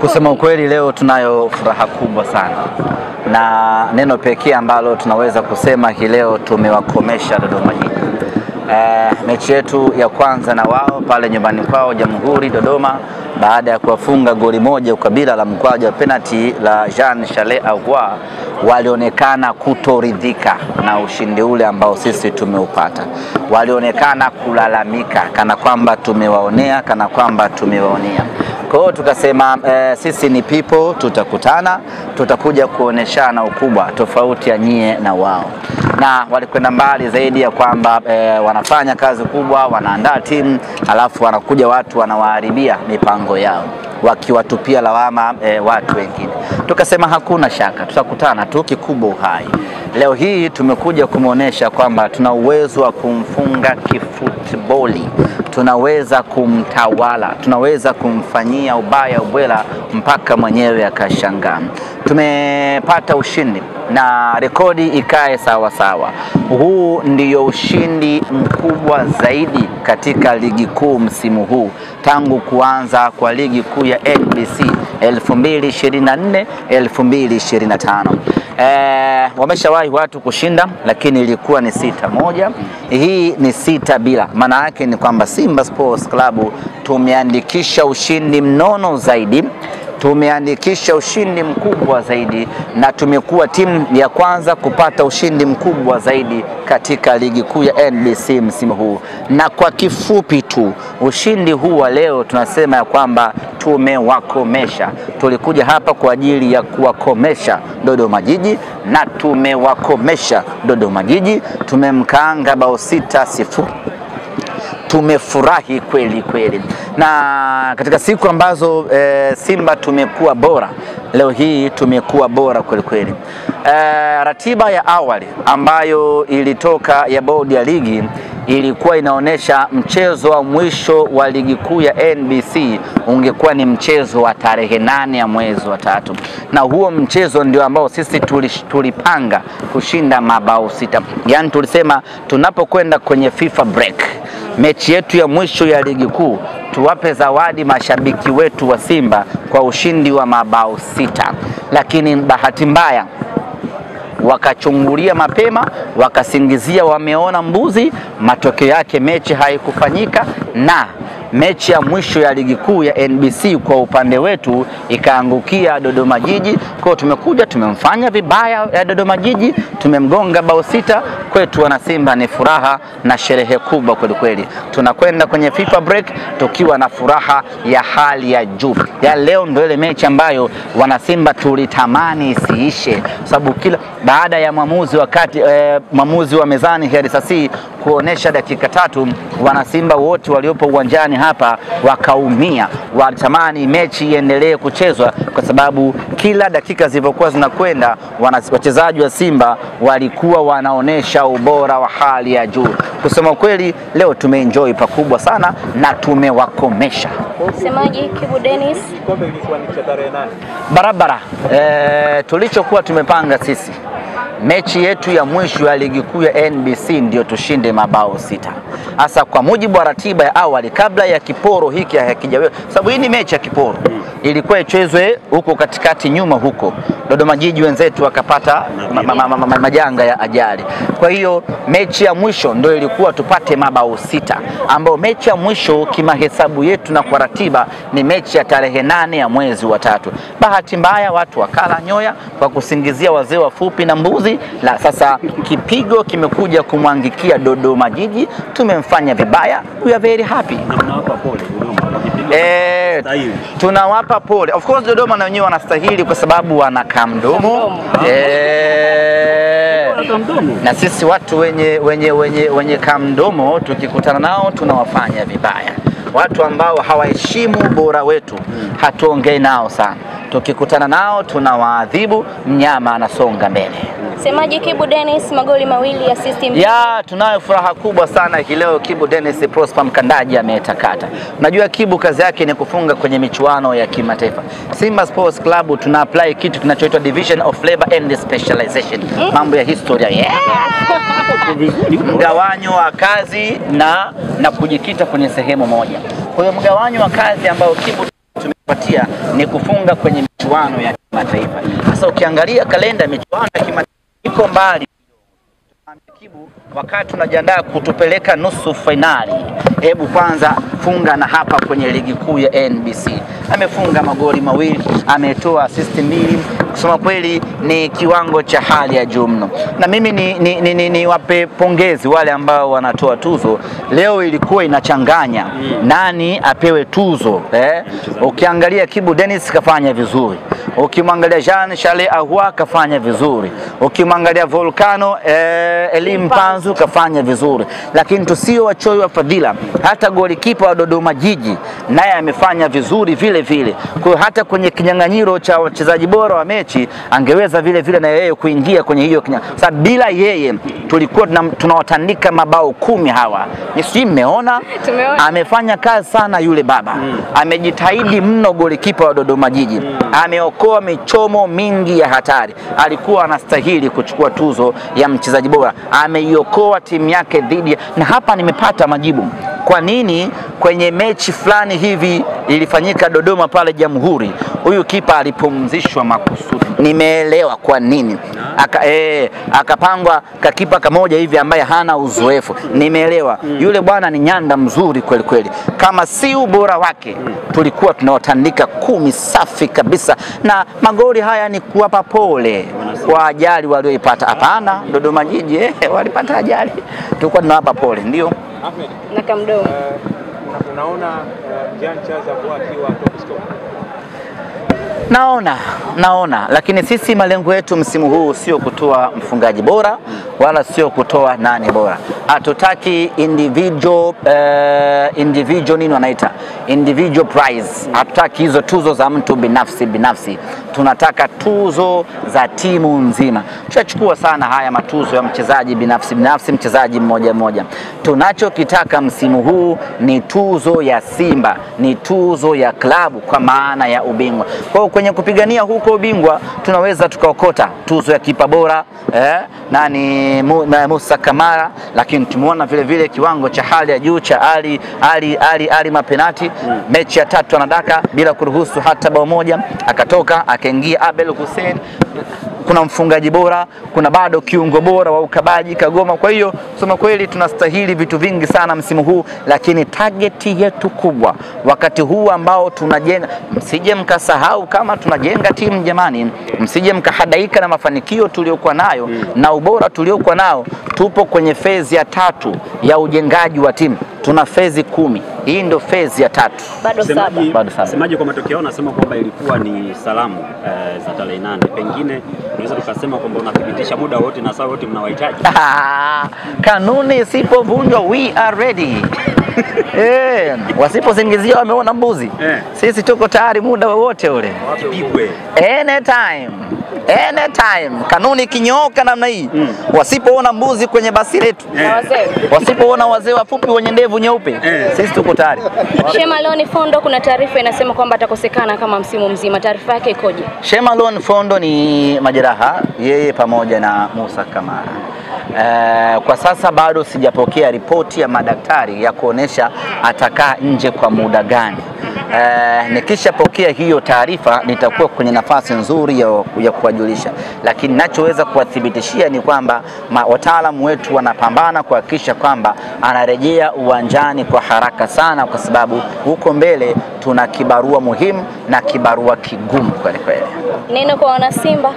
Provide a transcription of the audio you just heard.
Kusema ukweli leo tunayo furaha kubwa sana, na neno pekee ambalo tunaweza kusema hii leo tumewakomesha Dodoma Jiji. Mechi yetu ya kwanza na wao pale nyumbani kwao Jamhuri Dodoma, baada ya kuwafunga goli moja ukabila la mkwaju wa penalty la Jean Charles Ahoua, walionekana kutoridhika na ushindi ule ambao sisi tumeupata. Walionekana kulalamika kana kwamba tumewaonea, kana kwamba tumewaonea. Kwa hiyo tukasema sisi ni people, tutakutana, tutakuja kuoneshana ukubwa tofauti ya nyie na wao. Na walikwenda mbali zaidi ya kwamba wanafanya kazi kubwa, wanaandaa timu, alafu wanakuja watu wanawaharibia mipango yao, wakiwatupia lawama watu wengine. Tukasema hakuna shaka, tutakutana tu, kikubwa uhai. Leo hii tumekuja kumuonesha kwamba tuna uwezo wa kumfunga kifutboli, tunaweza kumtawala, tunaweza kumfanyia ubaya ubwela mpaka mwenyewe akashangaa. Tumepata ushindi na rekodi ikae sawa sawa. Huu ndiyo ushindi mkubwa zaidi katika ligi kuu msimu huu tangu kuanza kwa ligi kuu ya NBC 2024-2025. Wameshawahi watu kushinda, lakini ilikuwa ni 6-1. Hii ni 6-0. Maana yake ni kwamba Simba Sports Club tumeandikisha ushindi mnono zaidi, tumeandikisha ushindi mkubwa zaidi, na tumekuwa timu ya kwanza kupata ushindi mkubwa zaidi katika ligi kuu ya NBC msimu huu. Na kwa kifupi tu, ushindi huu wa leo tunasema ya kwamba tumewakomesha. Tulikuja hapa kwa ajili ya kuwakomesha Dodoma Jiji, na tumewakomesha Dodoma Jiji. Tumemkaanga bao 6-0. Tumefurahi kweli kweli. Na katika siku ambazo Simba tumekuwa bora, leo hii tumekuwa bora kweli kweli. Ratiba ya awali ambayo ilitoka ya bodi ya ligi ilikuwa inaonesha mchezo wa mwisho wa ligi kuu ya NBC ungekuwa ni mchezo wa tarehe 8 ya mwezi wa 3, na huo mchezo ndio ambao sisi tulipanga kushinda mabao 6. Yaani tulisema tunapokwenda kwenye FIFA break, mechi yetu ya mwisho ya ligi kuu, tuwape zawadi mashabiki wetu wa Simba kwa ushindi wa mabao 6. Lakini bahati mbaya wakachungulia mapema, wakasingizia wameona mbuzi. Matokeo yake mechi haikufanyika, na mechi ya mwisho ya ligi kuu ya NBC kwa upande wetu ikaangukia Dodoma Jiji. Kwa tumekuja tumemfanya vibaya ya Dodoma Jiji, tumemgonga bao 6. Kwetu wana Simba ni furaha na sherehe kubwa kweli kweli. Tunakwenda kwenye FIFA break tukiwa na furaha ya hali ya juu. Ya leo ndio ile mechi ambayo wana Simba tulitamani isiishe, sababu kila baada ya mwamuzi wa mezani Herisasi kuonesha dakika 3, wana Simba wote waliopo uwanjani hapa wakaumia. Walitamani mechi iendelee kuchezwa, kwa sababu kila dakika zilizokuwa zinakwenda wachezaji wa Simba walikuwa wanaonesha ubora wa hali ya juu. Kusema kweli leo tumeenjoy pakubwa sana na tumewakomesha. Msemaji Kibu Dennis, kombe ilikuwa ni tarehe 8 barabara. Tulichokuwa tumepanga sisi, mechi yetu ya mwisho ya ligi kuu ya NBC ndio tushinde mabao 6. Hasa kwa mujibu wa ratiba ya awali, kabla ya kiporo hiki hakijawe, sababu hii ni mechi ya kiporo, ilikuwa ichezwe huko katikati nyuma huko Dodoma Jiji, wenzetu wakapata majanga ya ajali. Kwa hiyo mechi ya mwisho ndio ilikuwa tupate mabao 6, ambao mechi ya mwisho kimahesabu yetu na kwa ratiba ni mechi ya tarehe 8 ya mwezi wa 3. Bahati mbaya watu wakala nyoya kwa kusingizia wazee wafupi na mbuzi. La, sasa kipigo kimekuja kumwangikia Dodoma Jiji, tumemfanya vibaya. We are very happy. Tunawapa pole Dodoma. Tunawapa pole. Of course Dodoma na wenyewe wanastahili kwa sababu wana kamdomo. Na sisi watu wenye kamdomo tukikutana nao tunawafanya vibaya. Watu ambao hawaheshimu bora wetu hatuongei nao sana. Tukikutana nao tunawaadhibu, mnyama anasonga mbele. Msemaji Kibu Dennis, magoli 2 assist. Ya, tunayo furaha kubwa sana hii leo. Kibu Dennis Prosper Mkandaji ametakata. Unajua Kibu kazi yake ni kufunga kwenye michuano ya kimataifa. Simba Sports Club tuna apply kitu kinachoitwa Division of Labor and Specialization. Mambo ya historia. Mgawanyo wa kazi na kujikita kwenye sehemu moja. Kwa hiyo mgawanyo wa kazi ambao Kibu kinachofuatia ni kufunga kwenye michuano ya kimataifa. Sasa ukiangalia kalenda ya michuano ya kimataifa iko mbali. Kibu, wakati tunajiandaa kutupeleka nusu finali, hebu kwanza funga na hapa kwenye ligi kuu ya NBC. Amefunga magoli mawili, ametoa assist mbili. Kusema kweli ni kiwango cha hali ya juu mno. Na mimi ni wape pongezi wale ambao wanatoa tuzo. Leo ilikuwa inachanganya nani apewe tuzo. Ukiangalia Kibu Dennis kafanya vizuri. Ukimwangalia Jean Charles Ahoua kafanya vizuri. Ukimwangalia Volcano Elim Panzu kafanya vizuri. Lakini tusio wachoyo wa fadhila, hata golikipa wa Dodoma Jiji naye amefanya vizuri vile vile. Kwa hata kwenye kinyang'anyiro cha wachezaji bora wa mechi angeweza vile vile na yeye kuingia kwenye hiyo sababu bila yeye tulikuwa tunawatandika mabao 10 hawa. Nisijui mmeona amefanya kazi sana yule baba. Amejitahidi mno golikipa wa Dodoma Jiji. Ameokoa michomo mingi ya hatari. Alikuwa anastahili kuchukua tuzo ya mchezaji bora. Ameiokoa timu yake dhidi na hapa nimepata majibu. Kwa nini kwenye mechi fulani hivi ilifanyika Dodoma pale Jamhuri, huyu kipa alipumzishwa makusudi? Nimeelewa kwa nini. Akapangwa kakipa kamoja hivi ambaye hana uzoefu. Nimeelewa. Yule bwana ni nyanda mzuri kweli kweli. Kama si ubora wake tulikuwa tunawatandika 10 safi kabisa. Na magoli haya ni kuwapa pole kwa ajali walioipata. Hapana, Dodoma Jiji walipata ajali. Tulikuwa tunawapa pole, ndio. Na Kamdomo. Unaona Jean Charles Ahoua akiwa top scorer? Naona, lakini sisi malengo yetu msimu huu sio kutoa mfungaji bora wala sio kutoa nani bora. Hatutaki individual nini wanaita individual prize. Hatutaki hizo tuzo za mtu binafsi. Tunataka tuzo za timu nzima. Tushachukua sana haya matuzo ya mchezaji binafsi, mchezaji mmoja. Tunachokitaka msimu huu ni tuzo ya Simba, ni tuzo ya klabu kwa maana ya ubingwa. Kwa kwenye kupigania huko ubingwa tunaweza tukaokota tuzo ya kipa bora nani Musa Kamara, lakini tumeona vile vile kiwango cha hali ya juu cha Ali Mapenati. Mechi ya 3 anadaka bila kuruhusu hata bao moja, akatoka akaingia Abel Hussein. Kuna mfungaji bora, kuna bado kiungo bora wa ukabaji Kagoma. Kwa hiyo kusema kweli tunastahili vitu vingi sana msimu huu, lakini targeti yetu kubwa wakati huu ambao tunajenga, msije mkasahau kama tunajenga timu jamani, msije mkahadaika na mafanikio tuliokuwa nayo na ubora tuliokuwa nao. Tupo kwenye phase ya 3 ya ujengaji wa timu. Tuna phase 10. Hii ndio phase ya 3. Bado 7. Semaji kwa matokeo anasema kwamba ilikuwa ni salamu za tarehe 8. Pengine unaweza tukasema kwamba unathibitisha muda wote na saa wote mnawahitaji. Kanuni isipovunjwa we are ready. Wasipozingizia wameona mbuzi. Sisi tuko tayari muda wowote ule. Anytime. Kanuni kinyooka namna hii. Wasipoona mbuzi kwenye basi letu. Wasipoona wazee wafupi wenye ndevu nyeupe. Sisi tuko tayari. Shemalon Fondo, kuna taarifa inasema kwamba atakosekana kama msimu mzima. Taarifa yake ikoje? Shemalon Fondo ni majeraha, yeye pamoja na Musa Kamara. Kwa sasa bado sijapokea ripoti ya madaktari ya kuonesha atakaa nje kwa muda gani. Nikishapokea hiyo taarifa nitakuwa kwenye nafasi nzuri ya kuwajulisha, lakini ninachoweza kuwathibitishia ni kwamba wataalamu wetu wanapambana kuhakikisha kwamba anarejea uwanjani kwa haraka sana, kwa sababu huko mbele tuna kibarua muhimu na kibarua kigumu kweli kweli. Neno kwa wana Simba.